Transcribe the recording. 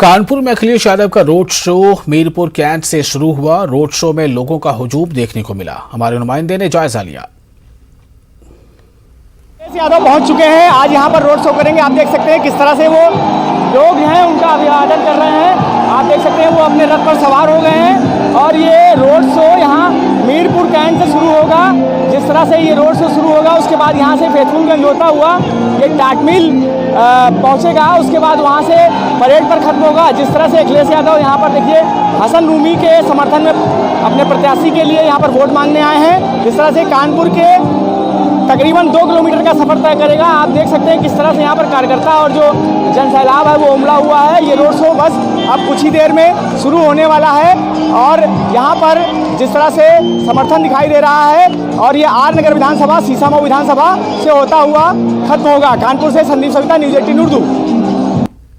कानपुर में अखिलेश यादव का road show Mirpur cantt से शुरू हुआ। रोड शो में लोगों का हुजूम देखने को मिला। हमारे नुमाइंदे ने जायजा लिया। अखिलेश यादव पहुंच चुके हैं, आज यहां पर रोड शो करेंगे। आप देख सकते हैं किस तरह से वो लोग हैं उनका अभिवादन कर रहे हैं। आप देख सकते हैं वो अपने रथ पर सवार हो गए हैं और ये रोड शो यहाँ मीरपुर कैंट से शुरू होगा। जिस तरह से ये रोड शो शुरू होगा उसके बाद यहाँ से फैथुनगंज होता हुआ ये टाटमिल पहुँचेगा। उसके बाद वहाँ से परेड पर खत्म होगा। जिस तरह से अखिलेश यादव यहाँ पर देखिए हसन रूमी के समर्थन में अपने प्रत्याशी के लिए यहाँ पर वोट मांगने आए हैं। जिस तरह से कानपुर के तकरीबन 2 किलोमीटर का सफर तय करेगा। आप देख सकते हैं किस तरह से यहाँ पर कार्यकर्ता और जो जनसैलाब है वो उमड़ा हुआ है। ये रोड शो बस अब कुछ ही देर में शुरू होने वाला है और यहाँ पर जिस तरह से समर्थन दिखाई दे रहा है और ये आर नगर विधानसभा सीसामऊ विधानसभा से होता हुआ खत्म होगा। कानपुर से संदीप सविता, न्यूज़ 18 उर्दू।